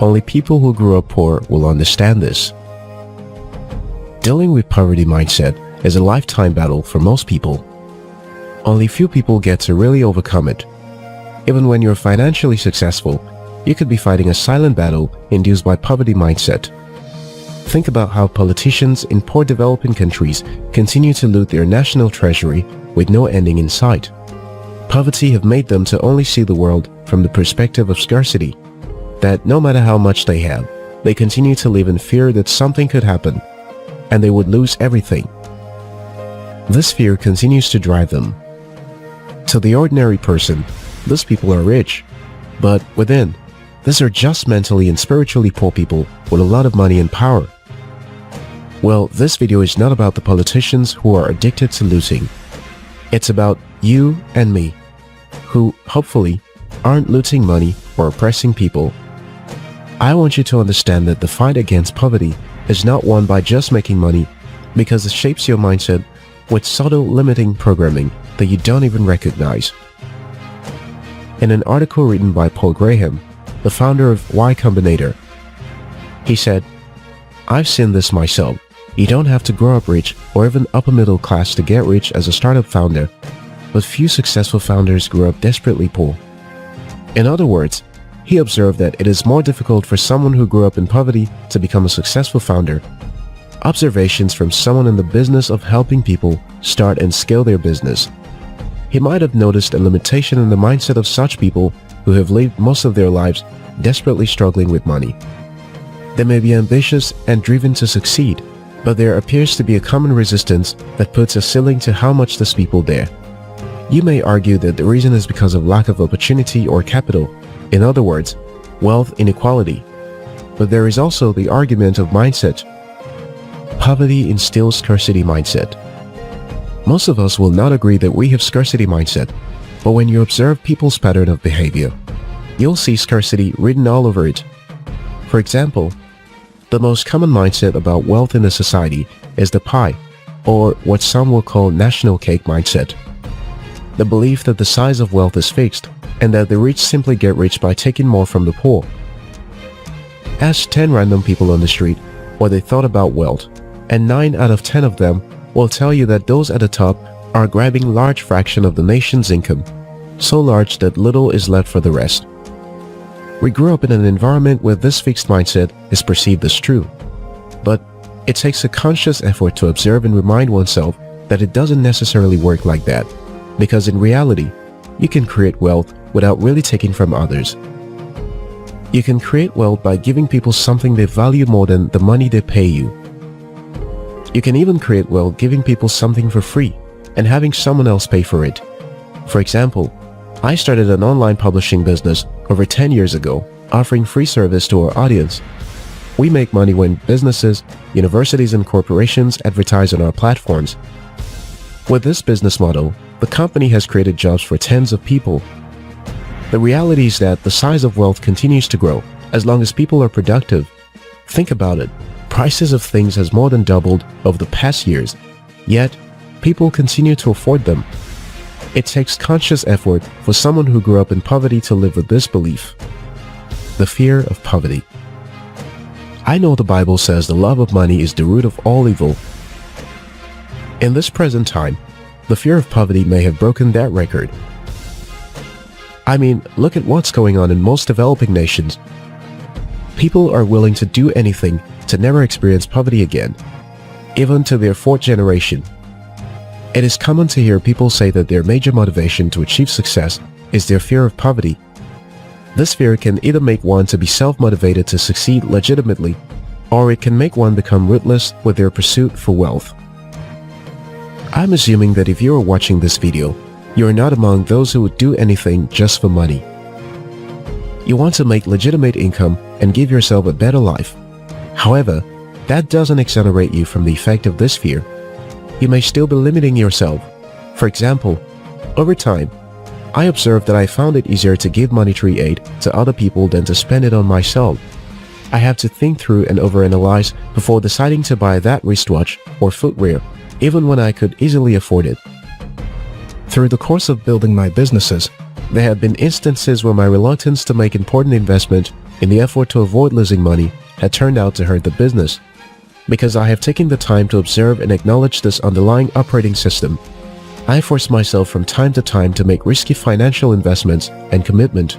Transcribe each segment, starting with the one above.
Only people who grew up poor will understand this. Dealing with poverty mindset is a lifetime battle for most people. Only few people get to really overcome it. Even when you're financially successful, you could be fighting a silent battle induced by poverty mindset. Think about how politicians in poor developing countries continue to loot their national treasury with no ending in sight. Poverty have made them to only see the world from the perspective of scarcity, that no matter how much they have, they continue to live in fear that something could happen and they would lose everything. This fear continues to drive them. To the ordinary person, these people are rich, but within, these are just mentally and spiritually poor people with a lot of money and power. Well, this video is not about the politicians who are addicted to looting. It's about you and me, who, hopefully, aren't looting money or oppressing people. I want you to understand that the fight against poverty is not won by just making money, because it shapes your mindset with subtle limiting programming that you don't even recognize. In an article written by Paul Graham, the founder of Y Combinator, he said, "I've seen this myself. You don't have to grow up rich or even upper middle class to get rich as a startup founder, but few successful founders grew up desperately poor." In other words, he observed that it is more difficult for someone who grew up in poverty to become a successful founder. Observations from someone in the business of helping people start and scale their business. He might have noticed a limitation in the mindset of such people who have lived most of their lives desperately struggling with money. They may be ambitious and driven to succeed, but there appears to be a common resistance that puts a ceiling to how much these people dare. You may argue that the reason is because of lack of opportunity or capital, in other words, wealth inequality. But there is also the argument of mindset. Poverty instills scarcity mindset. Most of us will not agree that we have scarcity mindset, but when you observe people's pattern of behavior, you'll see scarcity written all over it. For example, the most common mindset about wealth in a society is the pie, or what some will call national cake mindset. The belief that the size of wealth is fixed and that the rich simply get rich by taking more from the poor. Ask 10 random people on the street what they thought about wealth, and 9 out of 10 of them will tell you that those at the top are grabbing large fraction of the nation's income, so large that little is left for the rest. We grew up in an environment where this fixed mindset is perceived as true, but it takes a conscious effort to observe and remind oneself that it doesn't necessarily work like that, because in reality, you can create wealth without really taking from others. You can create wealth by giving people something they value more than the money they pay you. You can even create wealth giving people something for free and having someone else pay for it. For example, I started an online publishing business over 10 years ago, offering free service to our audience. We make money when businesses, universities, and corporations advertise on our platforms. With this business model, the company has created jobs for tens of people. The reality is that the size of wealth continues to grow as long as people are productive. Think about it. Prices of things has more than doubled over the past years, yet people continue to afford them. It takes conscious effort for someone who grew up in poverty to live with this belief. The fear of poverty. I know the Bible says the love of money is the root of all evil. In this present time, the fear of poverty may have broken that record. I mean, look at what's going on in most developing nations. People are willing to do anything to never experience poverty again, even to their 4th generation. It is common to hear people say that their major motivation to achieve success is their fear of poverty. This fear can either make one to be self-motivated to succeed legitimately, or it can make one become ruthless with their pursuit for wealth. I'm assuming that if you are watching this video, you are not among those who would do anything just for money. You want to make legitimate income and give yourself a better life. However, that doesn't exonerate you from the effect of this fear. You may still be limiting yourself. For example, over time, I observed that I found it easier to give monetary aid to other people than to spend it on myself. I have to think through and overanalyze before deciding to buy that wristwatch or footwear, even when I could easily afford it. Through the course of building my businesses, there have been instances where my reluctance to make important investments in the effort to avoid losing money had turned out to hurt the business. Because I have taken the time to observe and acknowledge this underlying operating system, I force myself from time to time to make risky financial investments and commitment.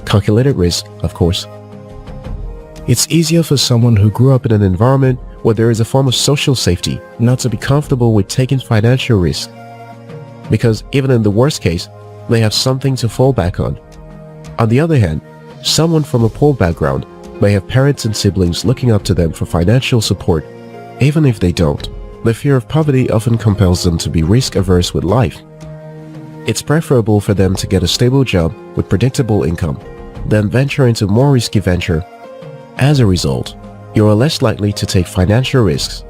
Calculated risk, of course. It's easier for someone who grew up in an environment where there is a form of social safety not to be comfortable with taking financial risk. Because even in the worst case, they have something to fall back on. On the other hand, someone from a poor background may have parents and siblings looking up to them for financial support. Even if they don't, the fear of poverty often compels them to be risk-averse with life. It's preferable for them to get a stable job with predictable income than venture into more risky venture. As a result, you are less likely to take financial risks.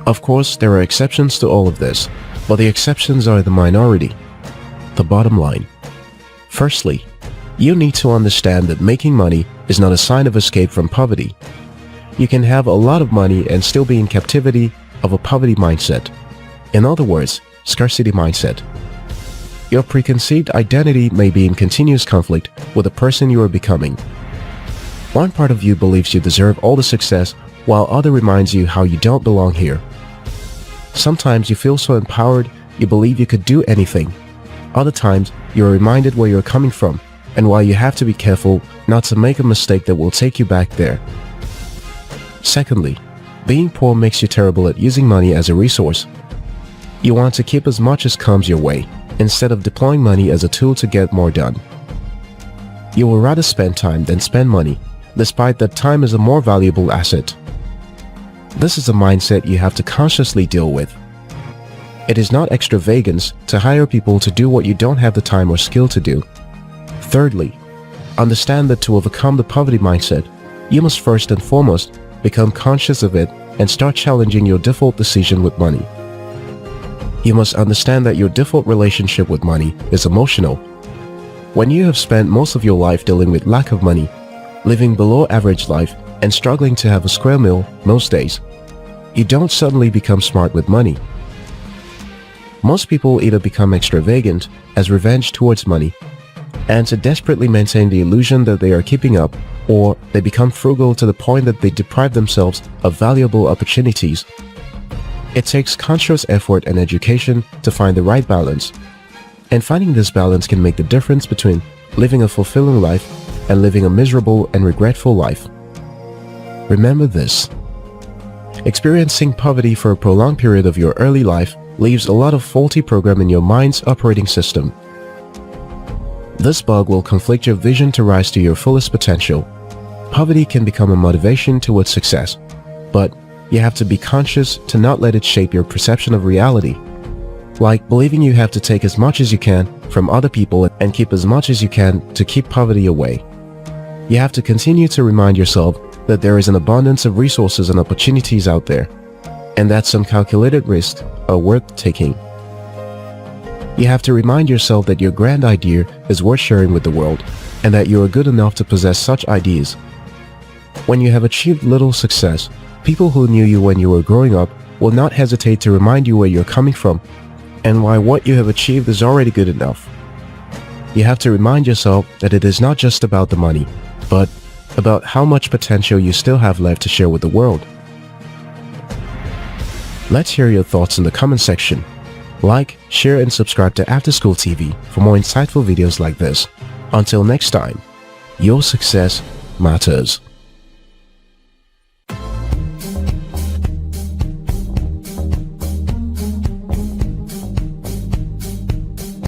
Of course, there are exceptions to all of this, but the exceptions are the minority. The bottom line. Firstly, you need to understand that making money is not a sign of escape from poverty. You can have a lot of money and still be in captivity of a poverty mindset. In other words, scarcity mindset. Your preconceived identity may be in continuous conflict with the person you are becoming. One part of you believes you deserve all the success, while other reminds you how you don't belong here. Sometimes you feel so empowered, you believe you could do anything. Other times, you are reminded where you're coming from and why you have to be careful not to make a mistake that will take you back there. Secondly, being poor makes you terrible at using money as a resource. You want to keep as much as comes your way, instead of deploying money as a tool to get more done. You will rather spend time than spend money, despite that time is a more valuable asset. This is a mindset you have to consciously deal with. It is not extravagance to hire people to do what you don't have the time or skill to do. Thirdly, understand that to overcome the poverty mindset, you must first and foremost become conscious of it and start challenging your default decision with money. You must understand that your default relationship with money is emotional. When you have spent most of your life dealing with lack of money, living below average life, and struggling to have a square meal most days, you don't suddenly become smart with money. Most people either become extravagant as revenge towards money and to desperately maintain the illusion that they are keeping up, or they become frugal to the point that they deprive themselves of valuable opportunities. It takes conscious effort and education to find the right balance, and finding this balance can make the difference between living a fulfilling life and living a miserable and regretful life. Remember this. Experiencing poverty for a prolonged period of your early life leaves a lot of faulty program in your mind's operating system. This bug will conflict your vision to rise to your fullest potential. Poverty can become a motivation towards success, but you have to be conscious to not let it shape your perception of reality. Like believing you have to take as much as you can from other people and keep as much as you can to keep poverty away. You have to continue to remind yourself that there is an abundance of resources and opportunities out there, and that some calculated risks are worth taking. You have to remind yourself that your grand idea is worth sharing with the world, and that you are good enough to possess such ideas. When you have achieved little success, people who knew you when you were growing up will not hesitate to remind you where you're coming from and why what you have achieved is already good enough. You have to remind yourself that it is not just about the money, but about how much potential you still have left to share with the world. Let's hear your thoughts in the comment section. Like, share and subscribe to After School TV for more insightful videos like this. Until next time, your success matters.